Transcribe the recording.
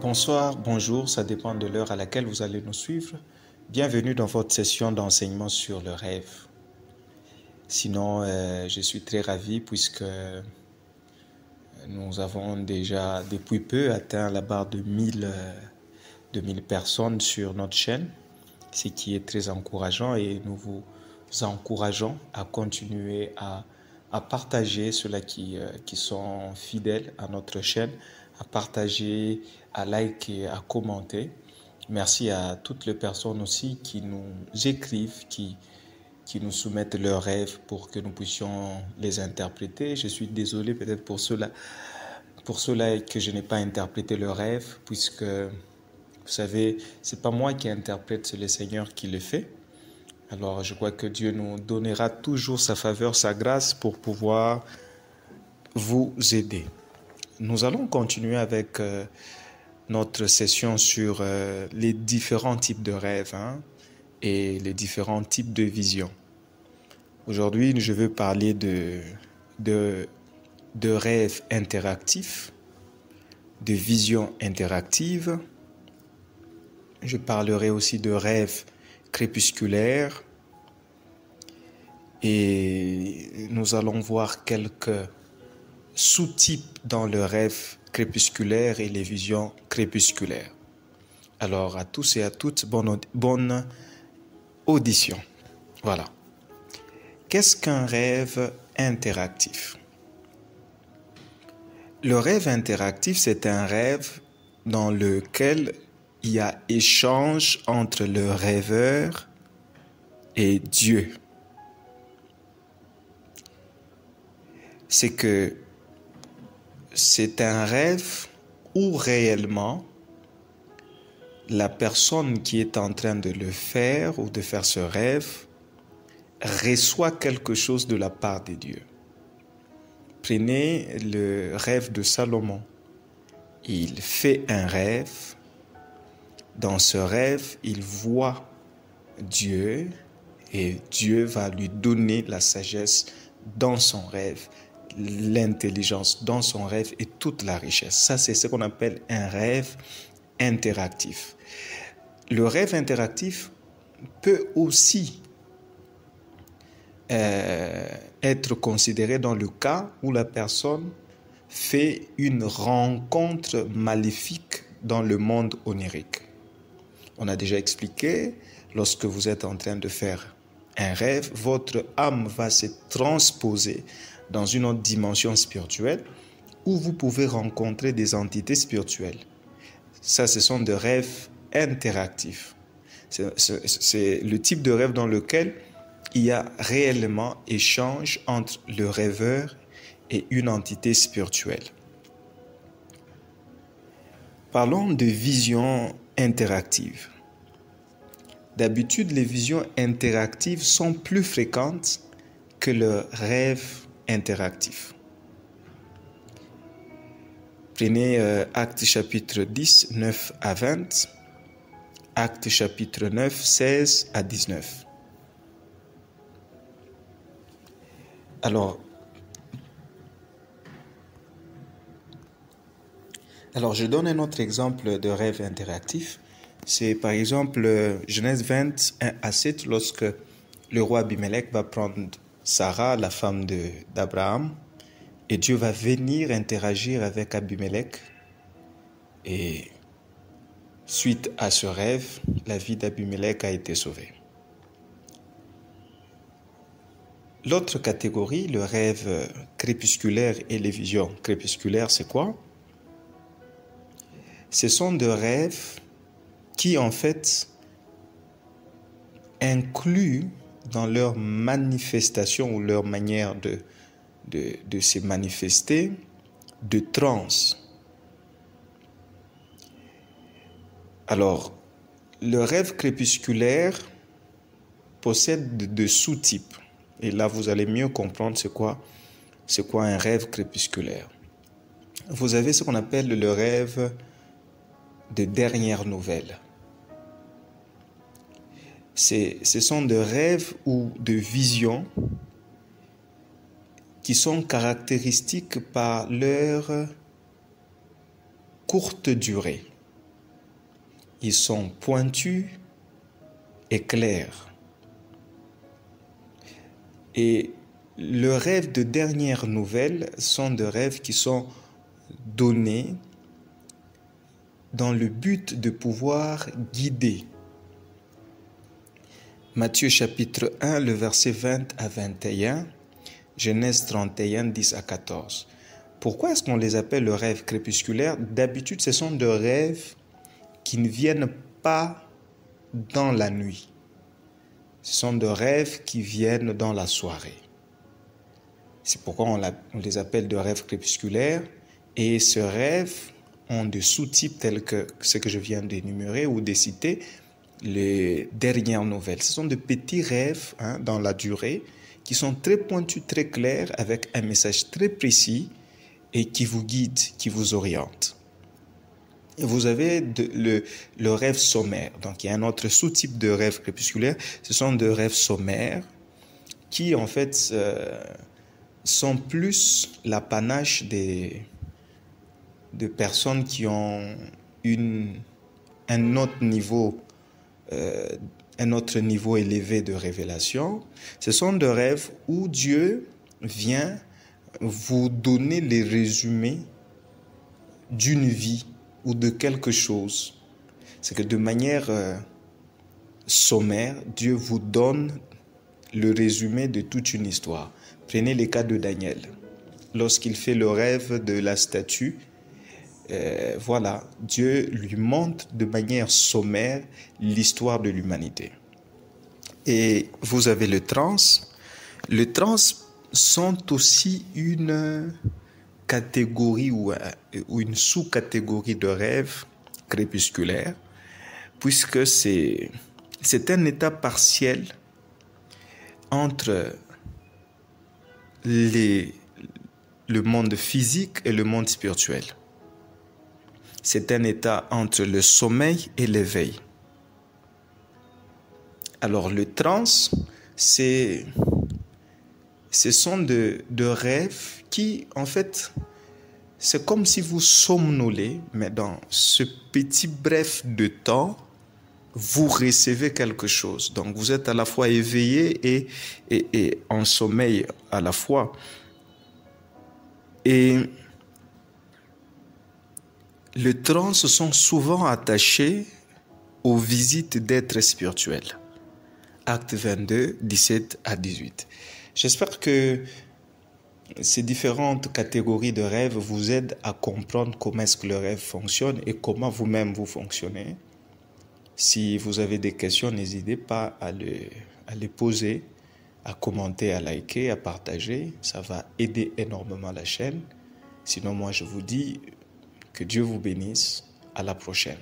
Bonsoir, bonjour, ça dépend de l'heure à laquelle vous allez nous suivre. Bienvenue dans votre session d'enseignement sur le rêve. Sinon, je suis très ravi puisque nous avons déjà depuis peu atteint la barre de 1000 personnes sur notre chaîne, ce qui est très encourageant et nous vous encourageons à continuer à partager ceux-là qui sont fidèles à notre chaîne, à partager, à liker, à commenter. Merci à toutes les personnes aussi qui nous écrivent, qui nous soumettent leurs rêves pour que nous puissions les interpréter. Je suis désolé peut-être pour ceux-là que je n'ai pas interprété leurs rêves, puisque, vous savez, c'est pas moi qui interprète, c'est le Seigneur qui le fait. Alors, je crois que Dieu nous donnera toujours sa faveur, sa grâce pour pouvoir vous aider. Nous allons continuer avec notre session sur les différents types de rêves et les différents types de visions. Aujourd'hui, je veux parler de rêves interactifs, de visions interactives. Je parlerai aussi de rêves crépusculaires et nous allons voir quelques sous-types dans le rêve crépusculaire et les visions crépusculaires. Alors à tous et à toutes, bonne audition. Voilà. Qu'est-ce qu'un rêve interactif? Le rêve interactif, c'est un rêve dans lequel il y a échange entre le rêveur et Dieu. C'est un rêve où réellement la personne qui est en train de le faire ou de faire ce rêve reçoit quelque chose de la part de Dieu. Prenez le rêve de Salomon. Il fait un rêve. Dans ce rêve, il voit Dieu et Dieu va lui donner la sagesse dans son rêve, l'intelligence dans son rêve et toute la richesse. Ça, c'est ce qu'on appelle un rêve interactif. Le rêve interactif peut aussi être considéré dans le cas où la personne fait une rencontre maléfique dans le monde onirique. On a déjà expliqué, lorsque vous êtes en train de faire un rêve, votre âme va se transposer dans une autre dimension spirituelle où vous pouvez rencontrer des entités spirituelles. Ça, ce sont des rêves interactifs. C'est le type de rêve dans lequel il y a réellement échange entre le rêveur et une entité spirituelle. Parlons de visions interactives. D'habitude, les visions interactives sont plus fréquentes que le rêve interactif. Prenez Actes chapitre 10, 9 à 20, Actes chapitre 9, 16 à 19. Alors, je donne un autre exemple de rêve interactif. C'est par exemple Genèse 21 à 7, lorsque le roi Abimelech va prendre Sarah, la femme d'Abraham, et Dieu va venir interagir avec Abimelech. Et suite à ce rêve, la vie d'Abimelech a été sauvée. L'autre catégorie, le rêve crépusculaire et les visions crépusculaires, c'est quoi? Ce sont des rêves qui, en fait, incluent dans leur manifestation ou leur manière de se manifester, de transe. Alors, le rêve crépusculaire possède de sous-types. Et là, vous allez mieux comprendre c'est quoi un rêve crépusculaire. Vous avez ce qu'on appelle le rêve de dernière nouvelle. Ce sont des rêves ou de visions qui sont caractéristiques par leur courte durée. ils sont pointus et clairs. Et le rêve de dernière nouvelle sont des rêves qui sont donnés dans le but de pouvoir guider. Matthieu chapitre 1, le verset 20 à 21, Genèse 31, 10 à 14. Pourquoi est-ce qu'on les appelle le rêve crépusculaire? D'habitude, ce sont des rêves qui ne viennent pas dans la nuit. Ce sont des rêves qui viennent dans la soirée. C'est pourquoi on les appelle de rêves crépusculaires. Et ces rêves ont des sous-types tels que ce que je viens d'énumérer ou de citer, les dernières nouvelles. Ce sont de petits rêves dans la durée qui sont très pointus, très clairs, avec un message très précis et qui vous guide, qui vous oriente. Et vous avez le rêve sommaire. Donc, il y a un autre sous-type de rêve crépusculaire. Ce sont des rêves sommaires qui, en fait, sont plus l'apanage de personnes qui ont un autre niveau élevé de révélation. Ce sont des rêves où Dieu vient vous donner les résumés d'une vie ou de quelque chose. C'est que de manière sommaire, Dieu vous donne le résumé de toute une histoire. Prenez le cas de Daniel. Lorsqu'il fait le rêve de la statue, Dieu lui montre de manière sommaire l'histoire de l'humanité. Et vous avez le trans. Les trans sont aussi une catégorie ou une sous-catégorie de rêve crépusculaire, puisque c'est un état partiel entre le monde physique et le monde spirituel. C'est un état entre le sommeil et l'éveil. Alors le trans, ce sont de rêves qui, en fait, c'est comme si vous somnolez, mais dans ce petit bref de temps, vous recevez quelque chose. Donc vous êtes à la fois éveillé et en sommeil à la fois. Et les trans sont souvent attachés aux visites d'êtres spirituels. Acte 22, 17 à 18. J'espère que ces différentes catégories de rêves vous aident à comprendre comment est-ce que le rêve fonctionne et comment vous-même vous fonctionnez. Si vous avez des questions, n'hésitez pas à les poser, à commenter, à liker, à partager. Ça va aider énormément la chaîne. Sinon, moi, je vous dis que Dieu vous bénisse. À la prochaine.